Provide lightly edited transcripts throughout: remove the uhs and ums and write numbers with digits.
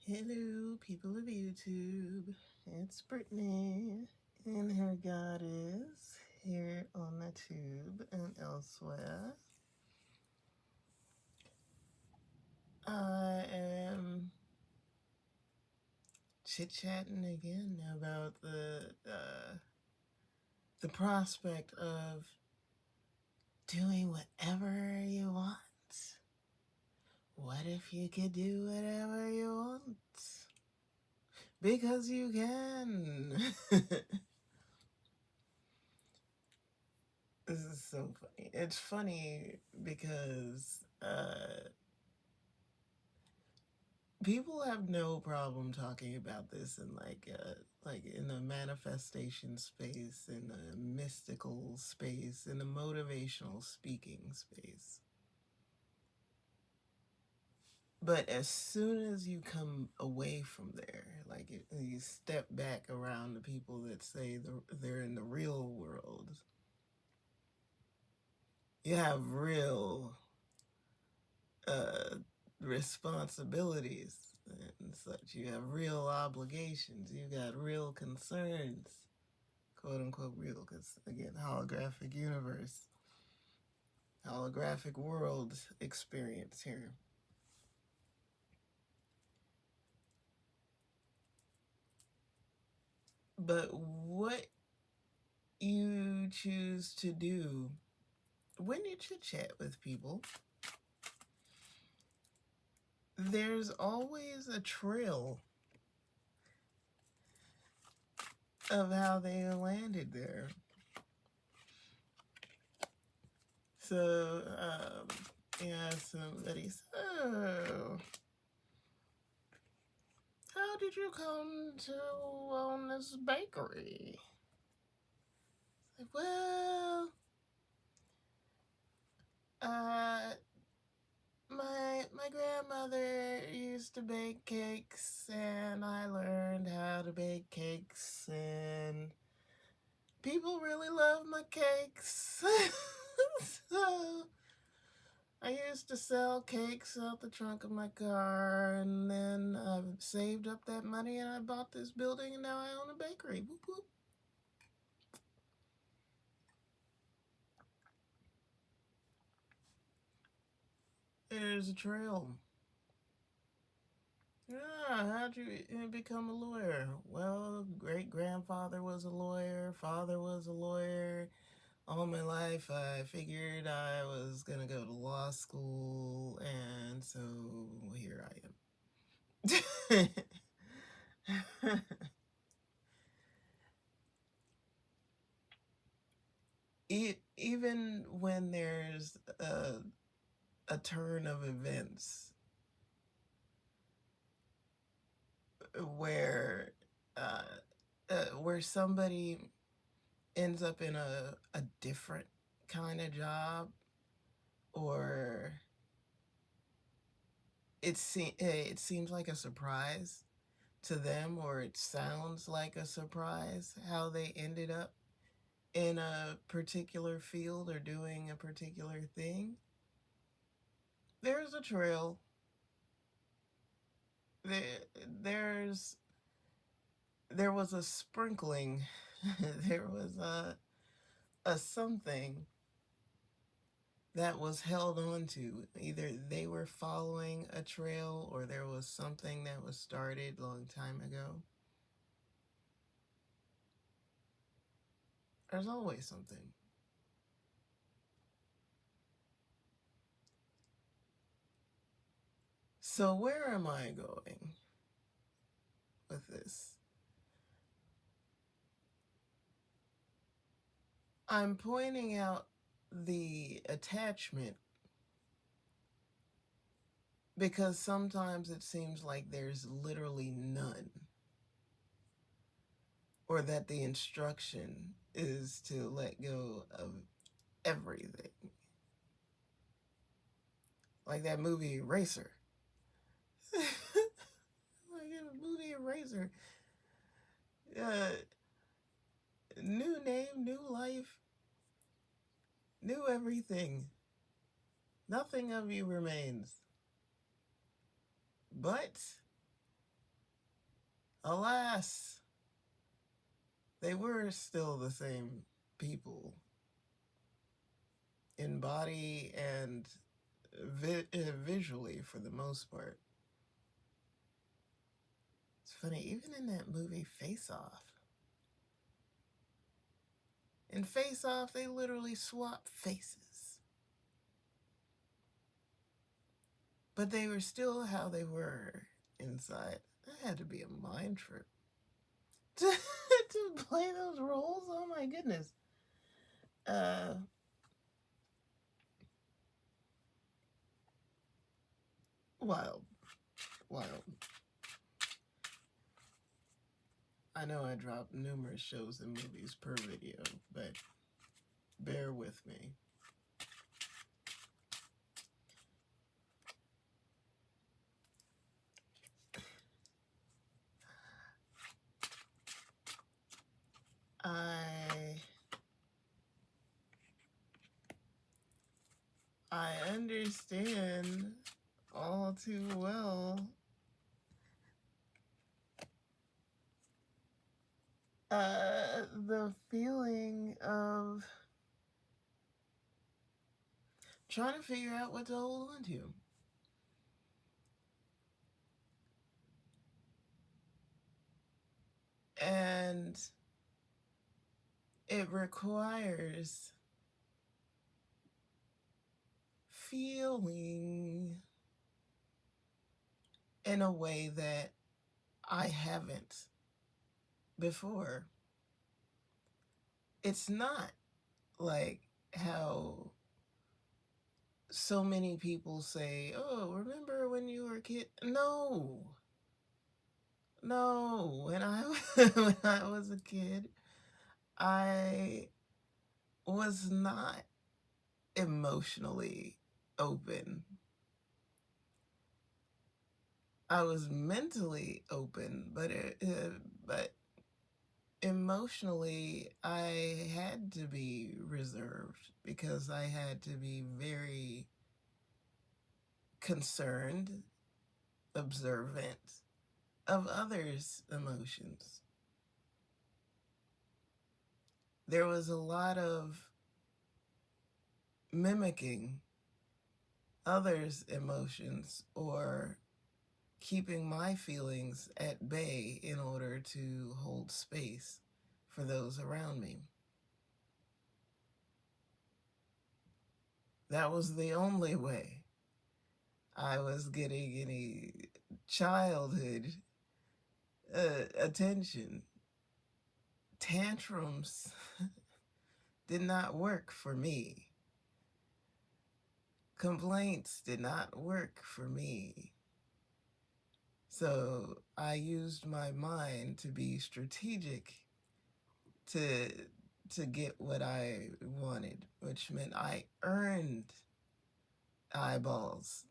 Hello, people of YouTube. It's Brittany and her goddess here on the tube and elsewhere. I am chit-chatting again about the prospect of doing whatever you want. What if you could do whatever you want? Because you can. This is so funny. It's funny because people have no problem talking about this in like in a manifestation space, in a mystical space, in a motivational speaking space. But as soon as you come away from there, like you step back around the people that say they're in the real world, you have real responsibilities and such. You have real obligations. You got real concerns, quote unquote real, because again, holographic universe, holographic world experience here. But what you choose to do when you chit chat with people, there's always a trail of how they landed there. So, yeah, somebody said, how did you come to own this bakery? Like, well, my grandmother used to bake cakes, and I learned how to bake cakes, and people really love my cakes. So I used to sell cakes out the trunk of my car, and then I saved up that money and I bought this building, and now I own a bakery. Whoop, whoop. There's a trail. Yeah, how'd you become a lawyer? Well, great grandfather was a lawyer, father was a lawyer. All my life, I figured I was gonna go to law school, and so here I am. Even when there's a turn of events where where somebody ends up in a different kind of job, or it seems like a surprise to them, or it sounds like a surprise how they ended up in a particular field or doing a particular thing. There's a trail. There's there was a sprinkling. There was a something that was held on to. Either they were following a trail, or there was something that was started a long time ago. There's always something. So where am I going with this? I'm pointing out the attachment because sometimes it seems like there's literally none, or that the instruction is to let go of everything. Like that movie Eraser. Like a movie Eraser. Uh, New name, new life, new everything. Nothing of you remains. But Alas, they were still the same people in body and visually for the most part. It's funny, even in that movie Face Off. In Face Off, they literally swap faces. But they were still how they were inside. That had to be a mind trip. To play those roles? Oh my goodness. Wild. Wild. I know I dropped numerous shows and movies per video, but bear with me. I understand all too well the feeling of trying to figure out what to hold on to. And it requires feeling in a way that I haven't before. It's not like how so many people say, oh, remember when you were a kid? No. When when I was a kid, I was not emotionally open. I was mentally open, but emotionally I had to be reserved because I had to be very concerned, observant of others' emotions. There was a lot of mimicking others' emotions or keeping my feelings at bay in order to hold space for those around me. That was the only way I was getting any childhood attention. Tantrums did not work for me. Complaints did not work for me. So I used my mind to be strategic to get what I wanted, which meant I earned eyeballs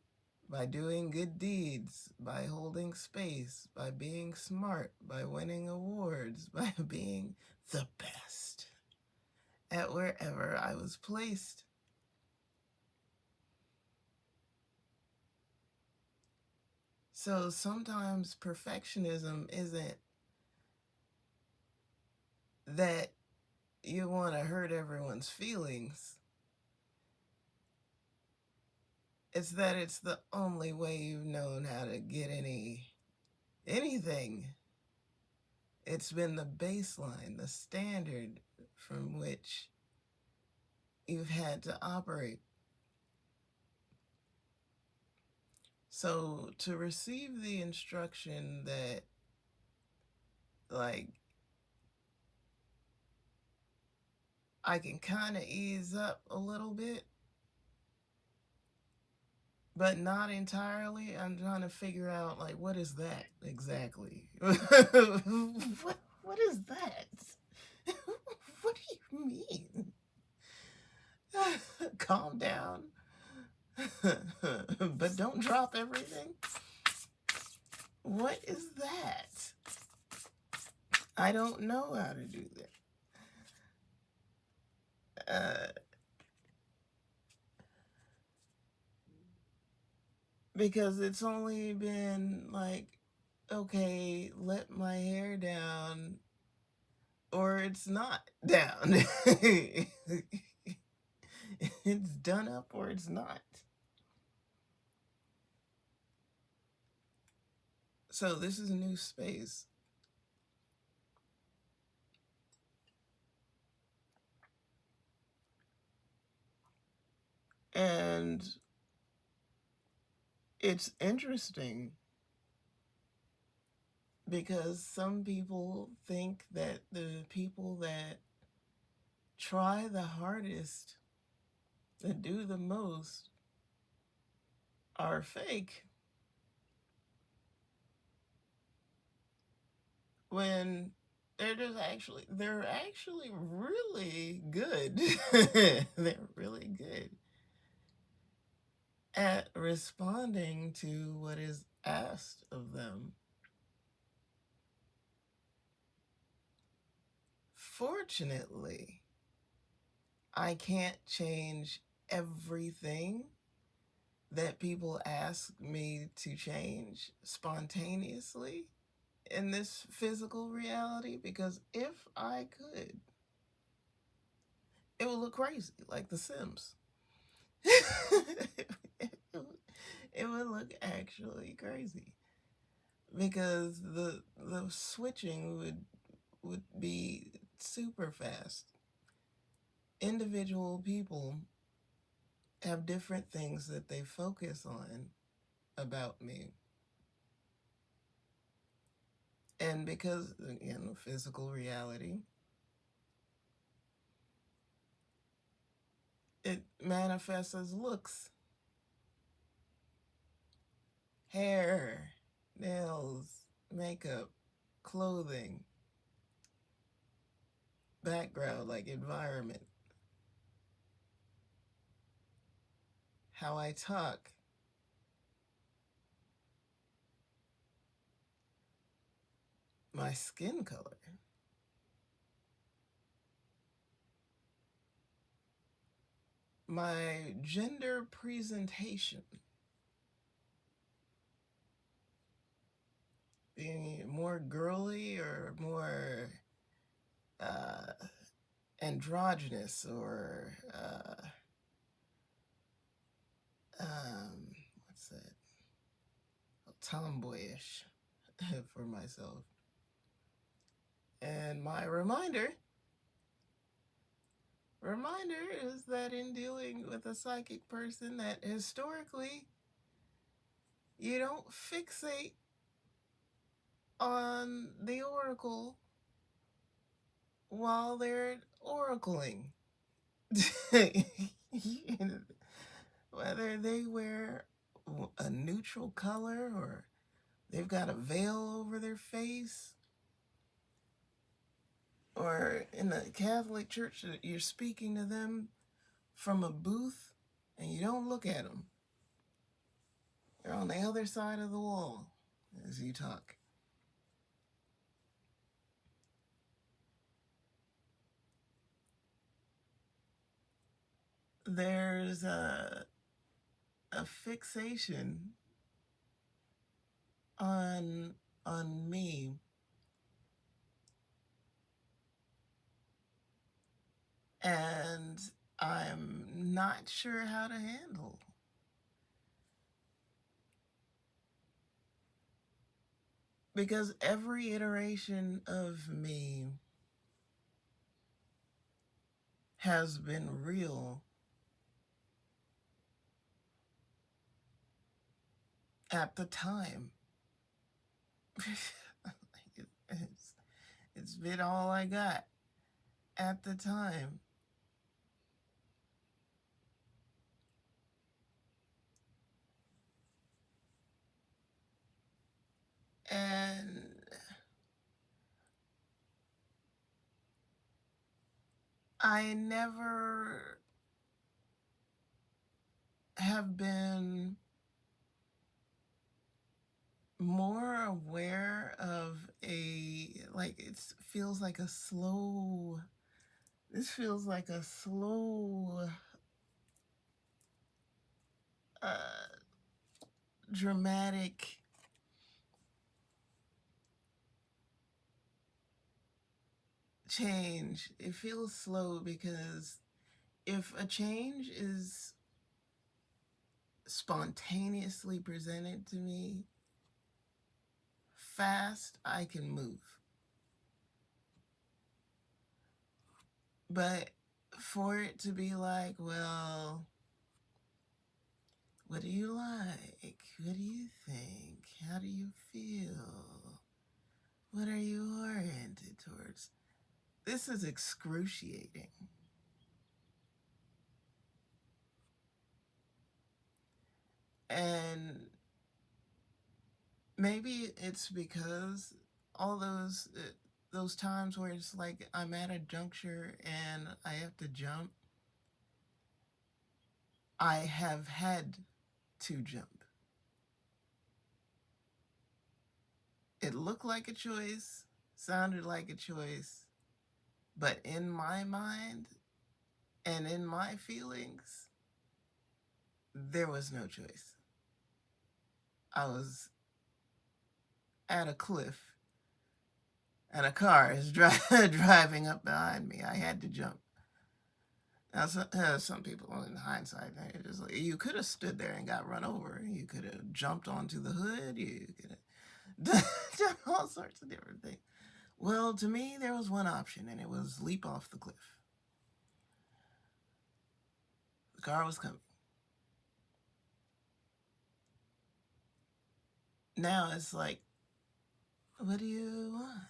by doing good deeds, by holding space, by being smart, by winning awards, by being the best at wherever I was placed. So sometimes perfectionism isn't that you want to hurt everyone's feelings. It's that it's the only way you've known how to get anything. It's been the baseline, the standard from which you've had to operate. So to receive the instruction that, like, I can kind of ease up a little bit, but not entirely. I'm trying to figure out, like, what is that exactly? what is that? What do you mean? Calm down. But don't drop everything. What is that? I don't know how to do that. Because it's only been like okay, let my hair down or it's not down. It's done up or it's not. So this is a new space. And it's interesting because some people think that the people that try the hardest, that do the most, are fake. When they're actually really good. They're really good at responding to what is asked of them. Fortunately, I can't change everything that people ask me to change spontaneously in this physical reality, because if I could, it would look crazy, like The Sims. It would look actually crazy because the switching would be super fast. Individual people have different things that they focus on about me. And because, again, physical reality, it manifests as looks, hair, nails, makeup, clothing, background, like environment, how I talk, my skin color, my gender presentation, being more girly or more uh, androgynous or what's that? Tomboyish for myself. And my reminder is that in dealing with a psychic person, that historically you don't fixate on the oracle while they're oracling. Whether they wear a neutral color or they've got a veil over their face, or in the Catholic Church that you're speaking to them from a booth and you don't look at them. They're on the other side of the wall as you talk. There's a fixation on me, and I'm not sure how to handle, because every iteration of me has been real at the time. it's, it's been all I got at the time. And I never have been more aware of it feels like a slow, this feels like a slow, dramatic change, it feels slow because if a change is spontaneously presented to me fast, I can move. But for it to be like, well, what do you like? What do you think? How do you feel? What are you oriented towards? This is excruciating. And maybe it's because all those times where it's like I'm at a juncture and I have to jump, I have had to jump. It looked like a choice, sounded like a choice, but in my mind and in my feelings, there was no choice. I was at a cliff and a car is driving up behind me. I had to jump. Now, some people, in hindsight, they're just like, you could have stood there and got run over. You could have jumped onto the hood. You could have done all sorts of different things. Well, to me, there was one option, and it was leap off the cliff. The car was coming. Now it's like, what do you want?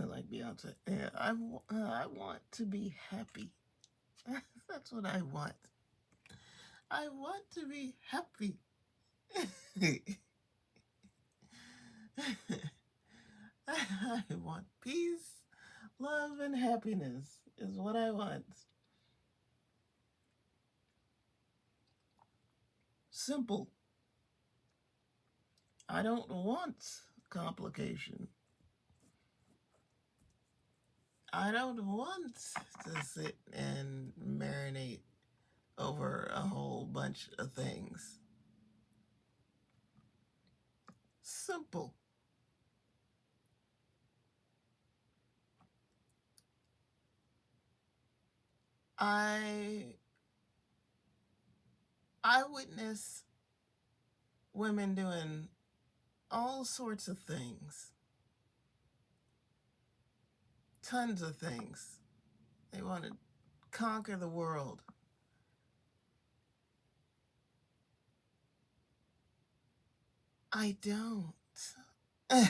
like Beyonce. Yeah, I want to be happy. That's what I want. I want to be happy. I want peace, love, and happiness is what I want. Simple. I don't want complication. I don't want to sit and marinate over a whole bunch of things. Simple. I I witness women doing all sorts of things. Tons of things. They want to conquer the world. I don't. I'm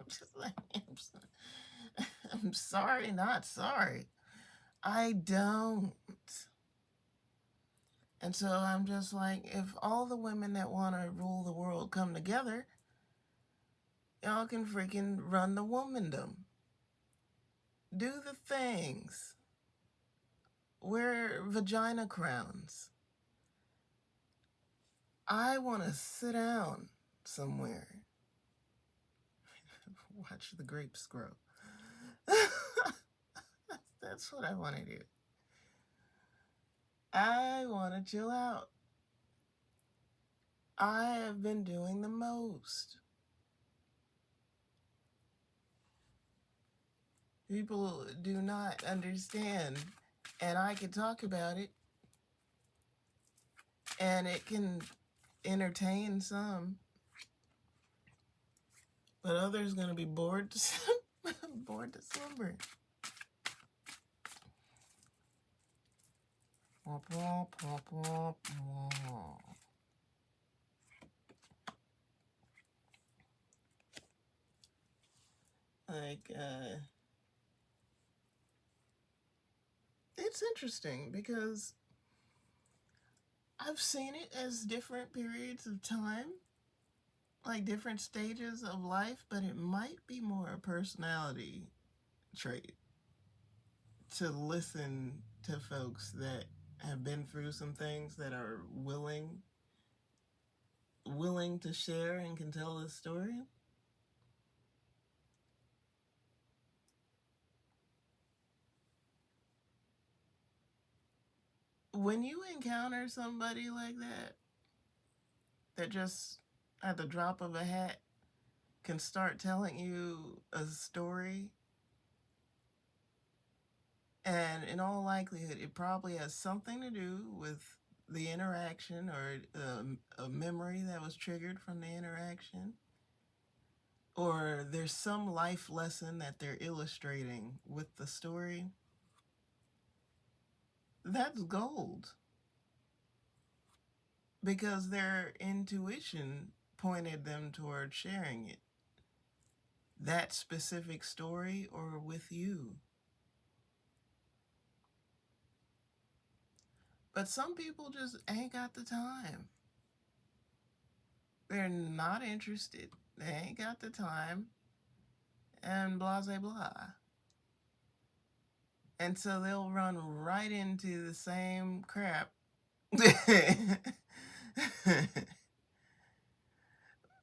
just like, I'm sorry, not sorry. I don't. And so I'm just like, if all the women that want to rule the world come together, y'all can freaking run the womandom. Do the things. Wear vagina crowns. I want to sit down somewhere. Watch the grapes grow. That's what I want to do. I want to chill out. I have been doing the most. People do not understand, and I can talk about it, and it can entertain some, but others going to be bored bored to slumber. Like, it's interesting because I've seen it as different periods of time, like different stages of life, but it might be more a personality trait to listen to folks that have been through some things that are willing to share and can tell a story. When you encounter somebody like that just at the drop of a hat can start telling you a story. And in all likelihood, it probably has something to do with the interaction or a memory that was triggered from the interaction. Or there's some life lesson that they're illustrating with the story. That's gold because their intuition pointed them toward sharing it. That specific story or with you. But some people just ain't got the time. They're not interested. They ain't got the time. And blah, blah, blah. And so they'll run right into the same crap.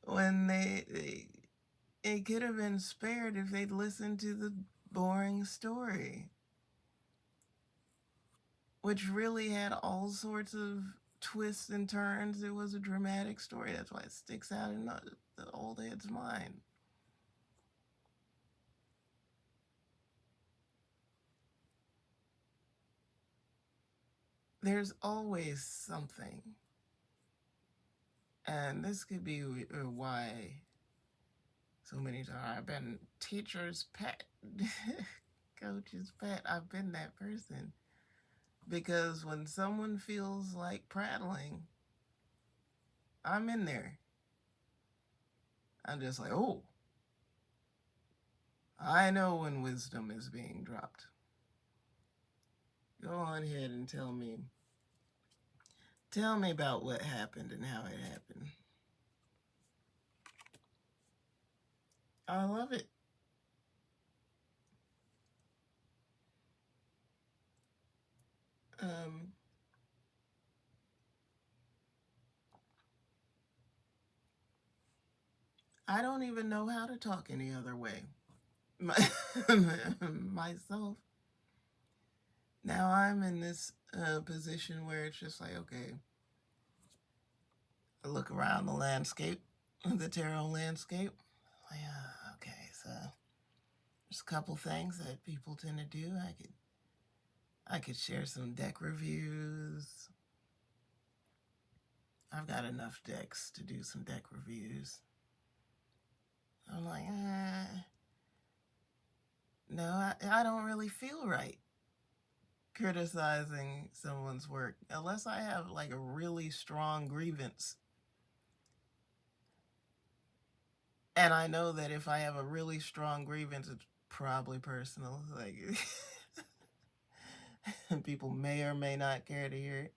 When it could have been spared if they'd listened to the boring story, which really had all sorts of twists and turns. It was a dramatic story. That's why it sticks out in the old head's mind. There's always something. And this could be why so many times I've been teacher's pet, coach's pet. I've been that person. Because when someone feels like prattling, I'm in there. I'm just like, oh, I know when wisdom is being dropped. Go on ahead and tell me. Tell me about what happened and how it happened. I love it. Um, I don't even know how to talk any other way. Myself. Now I'm in this position where it's just like, okay, I look around the landscape, the tarot landscape. Like, okay, so there's a couple things that people tend to do. I could share some deck reviews. I've got enough decks to do some deck reviews. I'm like, no, I don't really feel right criticizing someone's work unless I have like a really strong grievance. And I know that if I have a really strong grievance, it's probably personal. Like, people may or may not care to hear it.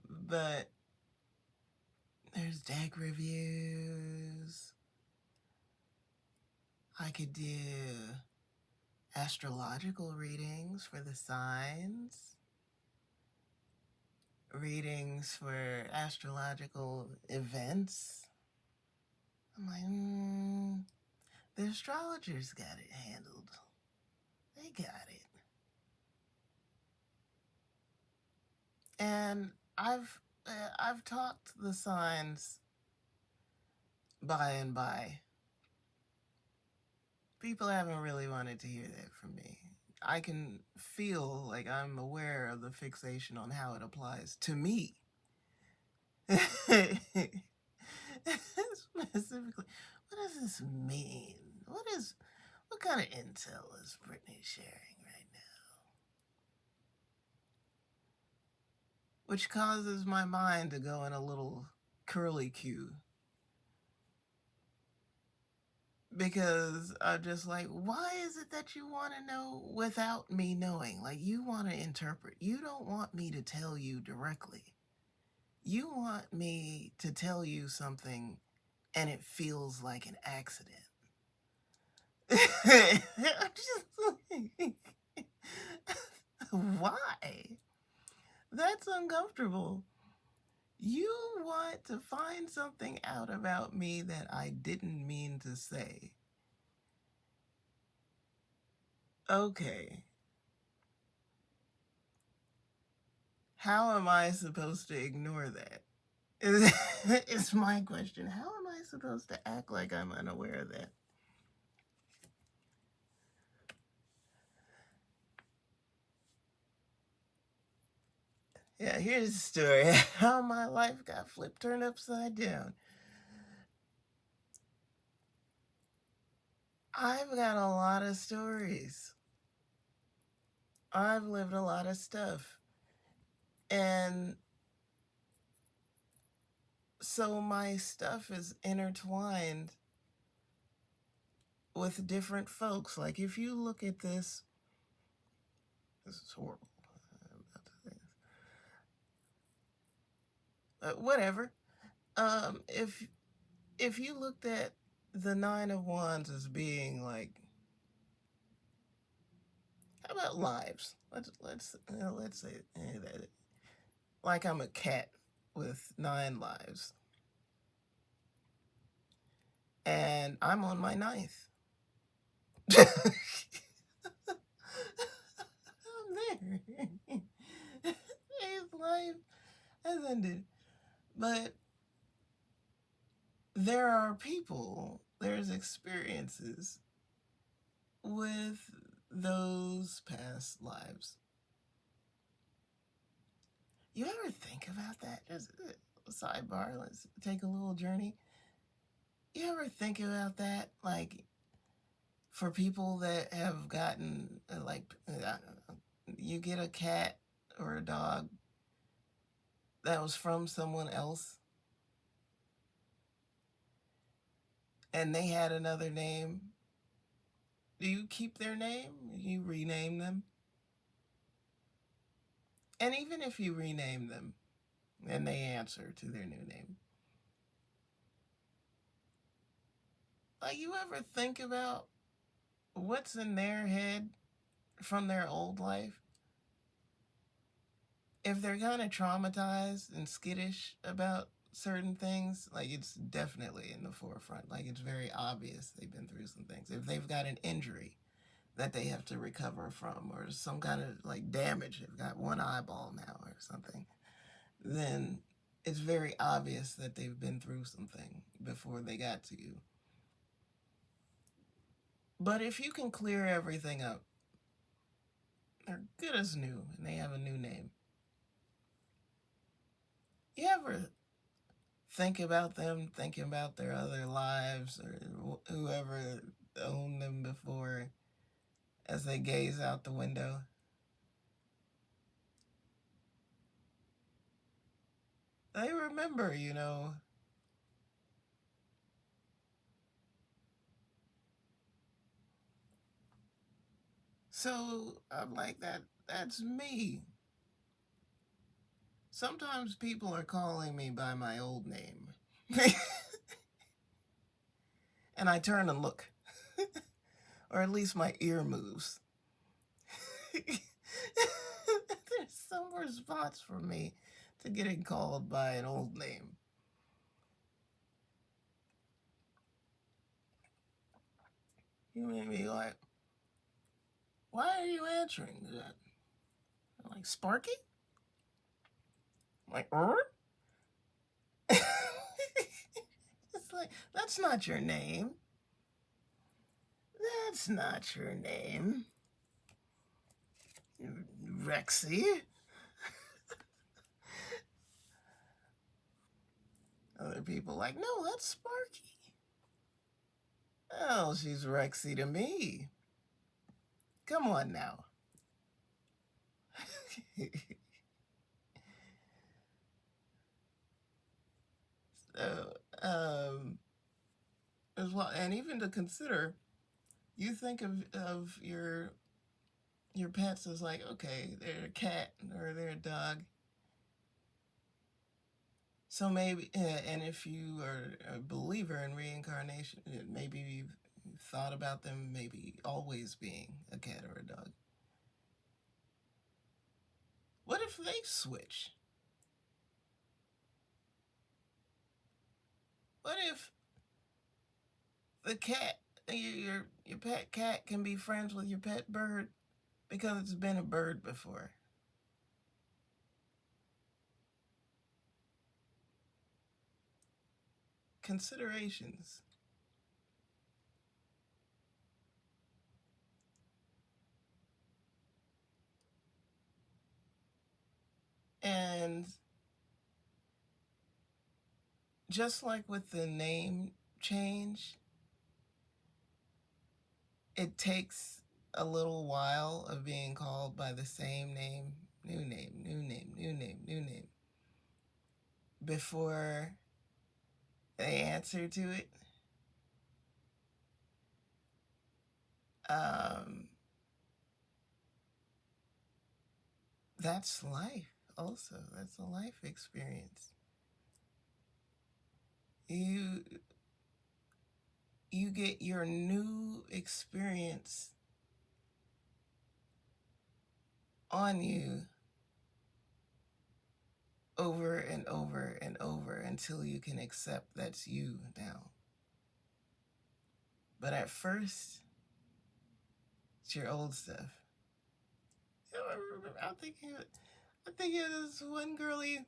But there's deck reviews. I could do astrological readings for the signs, readings for astrological events. I'm like, the astrologers got it handled. They got it. And I've talked the signs by and by. People haven't really wanted to hear that from me. I can feel like I'm aware of the fixation on how it applies to me. Specifically, what does this mean? What kind of intel is Brittany sharing right now? Which causes my mind to go in a little curly cue. Because I'm just like, why is it that you want to know without me knowing? Like, you want to interpret. You don't want me to tell you directly. You want me to tell you something and it feels like an accident. I'm just like, why? That's uncomfortable. You want to find something out about me that I didn't mean to say. Okay. How am I supposed to ignore that? It's my question. How am I supposed to act like I'm unaware of that? Yeah, here's the story. How my life got flipped, turned upside down. I've got a lot of stories. I've lived a lot of stuff. And so my stuff is intertwined with different folks. Like if you look at this is horrible. Whatever. If you looked at the Nine of Wands as being like, how about lives? Let's say that, like I'm a cat with 9 lives, and I'm on my 9th. I'm there. His life has ended, but there are people, there's experiences with those past lives. You ever think about that? Just a sidebar, let's take a little journey. You ever think about that? Like, for people that have gotten, you get a cat or a dog that was from someone else and they had another name. Do you keep their name? You rename them? And even if you rename them and they answer to their new name, like, you ever think about what's in their head from their old life? If they're kind of traumatized and skittish about certain things, like, it's definitely in the forefront. Like, it's very obvious they've been through some things. If they've got an injury that they have to recover from, or some kind of like damage, they've got one eyeball now or something, then it's very obvious that they've been through something before they got to you. But if you can clear everything up, they're good as new and they have a new name. You ever think about them, thinking about their other lives or whoever owned them before as they gaze out the window? They remember, you know. So I'm like, that's me. Sometimes people are calling me by my old name. And I turn and look. Or at least my ear moves. There's some response from me to getting called by an old name. You may be like, why are you answering that? I'm like, Sparky? I'm like, It's like, that's not your name. That's not your name. Rexy. Other people like, no, that's Sparky. Oh, she's Rexy to me. Come on now. So, as well, and even to consider, you think of your pets as like, okay, they're a cat or they're a dog. So maybe, and if you are a believer in reincarnation, maybe you've thought about them maybe always being a cat or a dog. What if they switch? What if the cat, your pet cat, can be friends with your pet bird because it's been a bird before? considerations. And just like with the name change, it takes a little while of being called by the same name, new name, new name, new name, new name, before they answer to it. Um, that's life also. That's a life experience. You you get your new experience on you over and over and over until you can accept that's you now. But at first, it's your old stuff. You know, I'm thinking of this one girlie.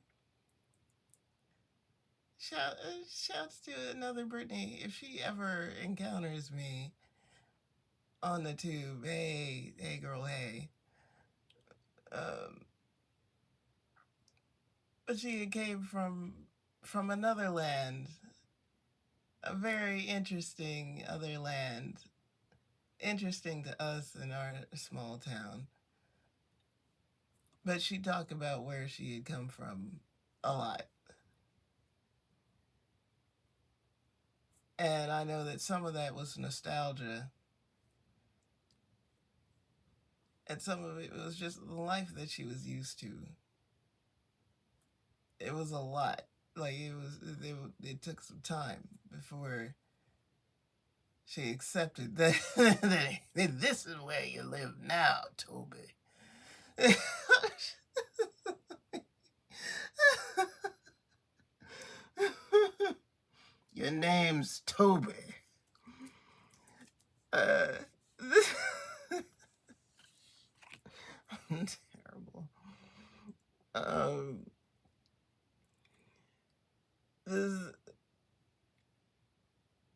Shouts to another Brittany. If she ever encounters me on the tube, hey, hey, girl, hey. Um, but she came from another land, a very interesting other land, interesting to us in our small town. But she talked about where she had come from a lot. And I know that some of that was nostalgia. And some of it was just the life that she was used to. It was a lot. Like it took some time before she accepted that, that this is where you live now, Toby. Your name's Toby. This I'm terrible. This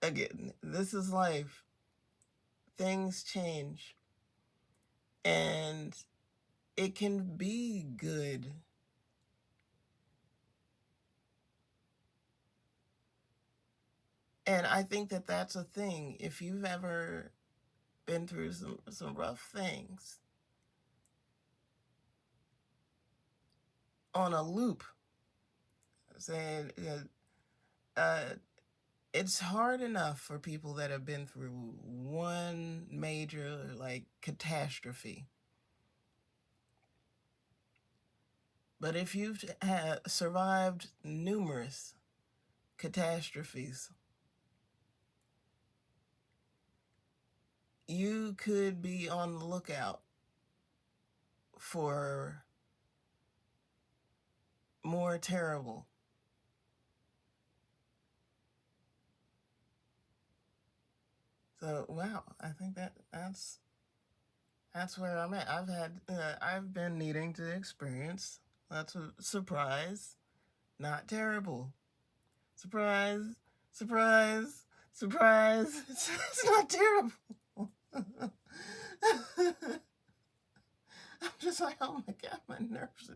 again. This is life. Things change, and it can be good. And I think that that's a thing. If you've ever been through some rough things on a loop, saying it's hard enough for people that have been through one major like catastrophe. But if you've survived numerous catastrophes, you could be on the lookout for more terrible. So wow, I think that's where I'm at. I've been needing to experience lots of surprise, not terrible. Surprise, surprise, surprise. It's not terrible. I'm just like, oh my God, my nerves,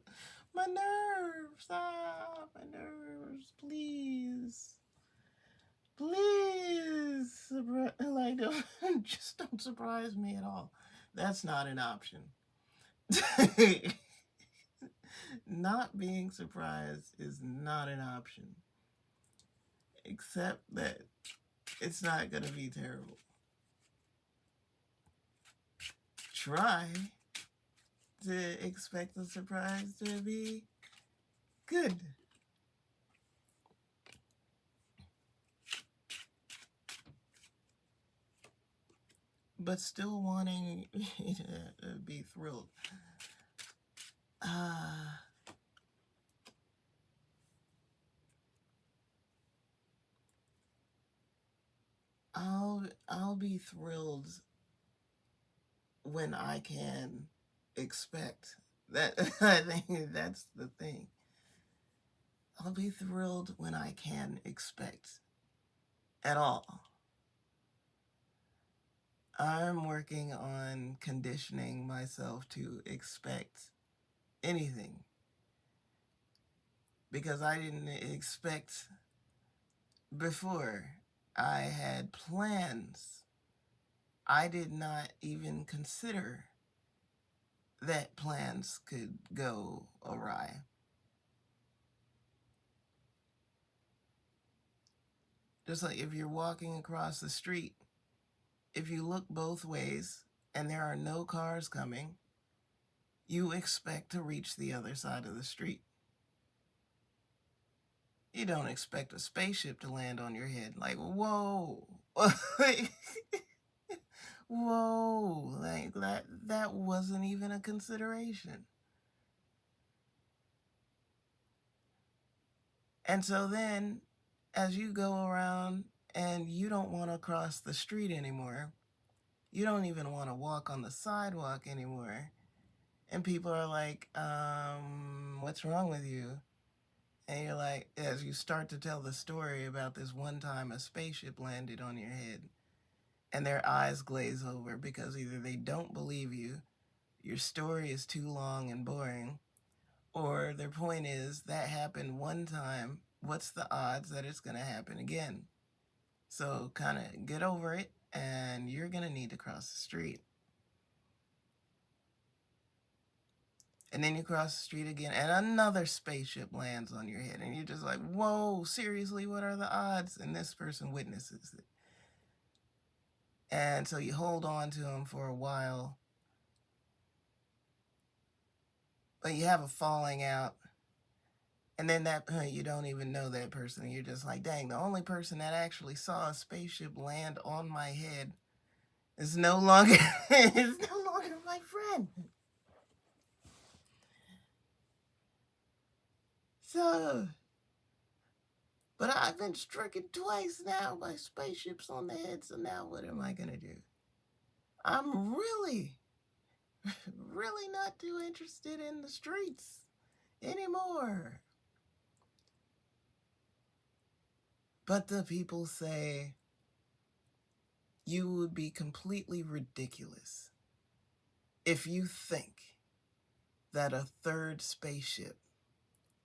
my nerves, my nerves, please. Please, like, just don't surprise me at all. That's not an option. Not being surprised is not an option. Except that it's not going to be terrible. Try to expect the surprise to be good. But still wanting to be thrilled. I'll be thrilled when I can expect that. I think that's the thing. I'll be thrilled when I can expect at all. I'm working on conditioning myself to expect anything because I didn't expect before. I had plans. I did not even consider that plans could go awry. Just like if you're walking across the street, if you look both ways and there are no cars coming, you expect to reach the other side of the street. You don't expect a spaceship to land on your head. Like, whoa. Whoa. Like that wasn't even a consideration. And so then as you go around and you don't want to cross the street anymore, you don't even want to walk on the sidewalk anymore. And people are like, what's wrong with you? And you're like, as you start to tell the story about this one time a spaceship landed on your head, and their eyes glaze over because either they don't believe you, your story is too long and boring, or their point is that happened one time. What's the odds that it's going to happen again? So kind of get over it, and you're going to need to cross the street. And then you cross the street again, and another spaceship lands on your head, and you're just like, whoa, seriously, what are the odds? And this person witnesses it. And so you hold on to him for a while, but you have a falling out. And then you don't even know that person. You're just like, dang, the only person that actually saw a spaceship land on my head is no longer my friend. So, but I've been stricken twice now by spaceships on the head, so now what am I going to do? I'm really not too interested in the streets anymore. But the people say you would be completely ridiculous if you think that a third spaceship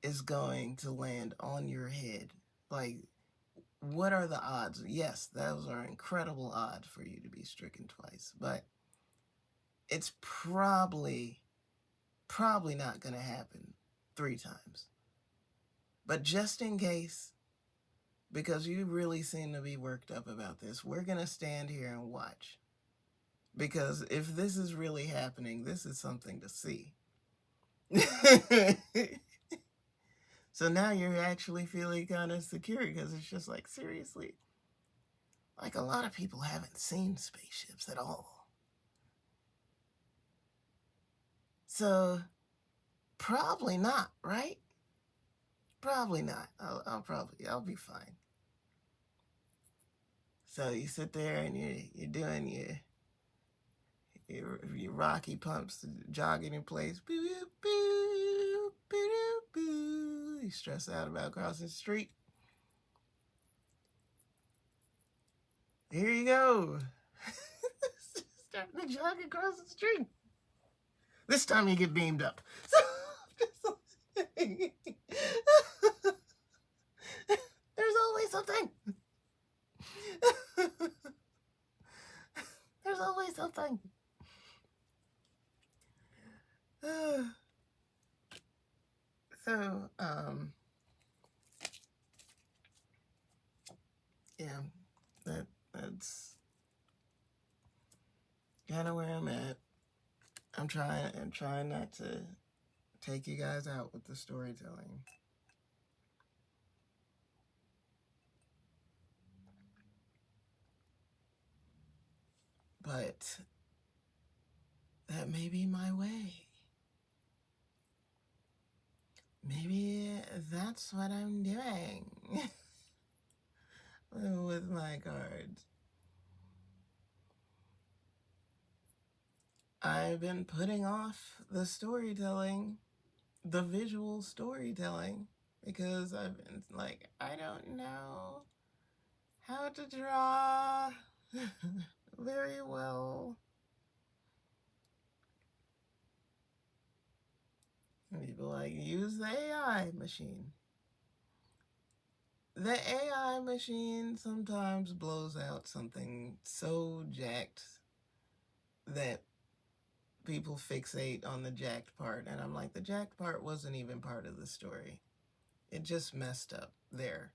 is going to land on your head. Like, what are the odds? Yes, those are incredible odds for you to be stricken twice, but it's probably not going to happen 3 times. But just in case, because you really seem to be worked up about this, we're going to stand here and watch. Because if this is really happening, this is something to see. So now you're actually feeling kind of secure because it's just like, seriously, like a lot of people haven't seen spaceships at all. So probably not, right? Probably not. I'll be fine. So you sit there and you're doing your Rocky pumps, jogging in place. Boo, boo, boo, boo, boo. You stress out about crossing the street. Here you go. Starting to jog across the street. This time you get beamed up. There's always something. There's always something. So, yeah, that's kind of where I'm at. I'm trying not to take you guys out with the storytelling. But that may be my way. Maybe that's what I'm doing with my cards. I've been putting off the storytelling, the visual storytelling, because I've been like, I don't know how to draw very well. People like, use the AI machine. The AI machine sometimes blows out something so jacked that people fixate on the jacked part. And I'm like, the jacked part wasn't even part of the story. It just messed up there.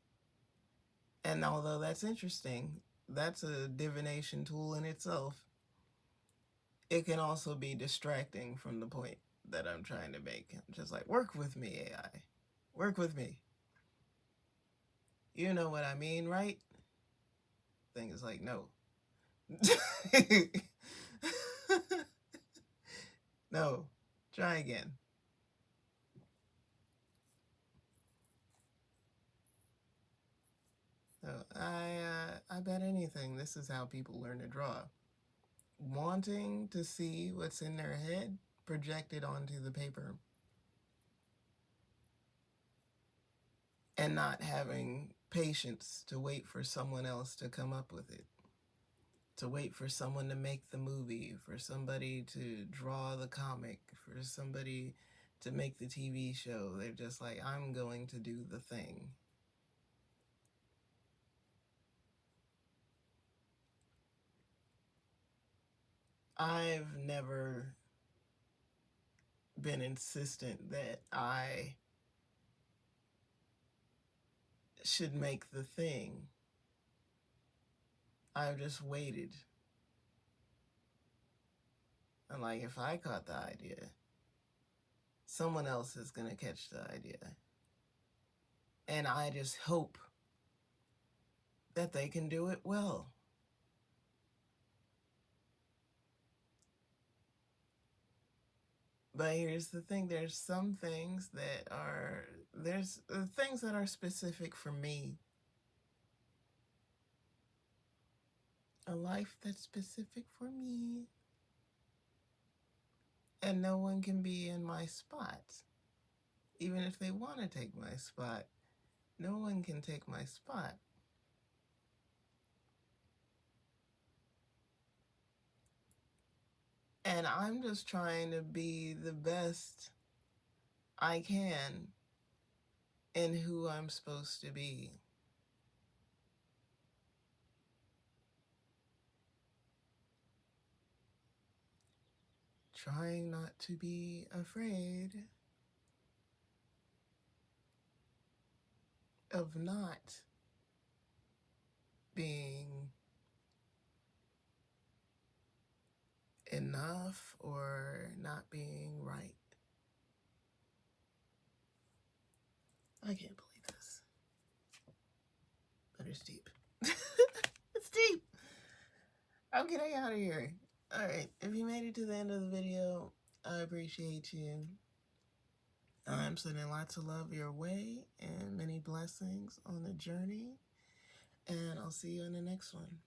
And although that's interesting, that's a divination tool in itself. It can also be distracting from the point that I'm trying to make. I'm just like, work with me, AI. Work with me. You know what I mean, right? Thing is like, no. No. Try again. So I bet anything this is how people learn to draw. Wanting to see what's in their head projected onto the paper. And not having patience to wait for someone else to come up with it. To wait for someone to make the movie, for somebody to draw the comic, for somebody to make the TV show. They're just like, I'm going to do the thing. I've never been insistent that I should make the thing. I've just waited. And like, if I caught the idea, someone else is going to catch the idea. And I just hope that they can do it well. But here's the thing, there's some things that are, there's things that are specific for me. A life that's specific for me. And no one can be in my spot. Even if they want to take my spot, no one can take my spot. And I'm just trying to be the best I can in who I'm supposed to be. Trying not to be afraid of not being enough or not being right. I can't believe this. But it's deep. It's deep. I'm getting out of here. Alright, if you made it to the end of the video, I appreciate you. I'm sending lots of love your way and many blessings on the journey. And I'll see you in the next one.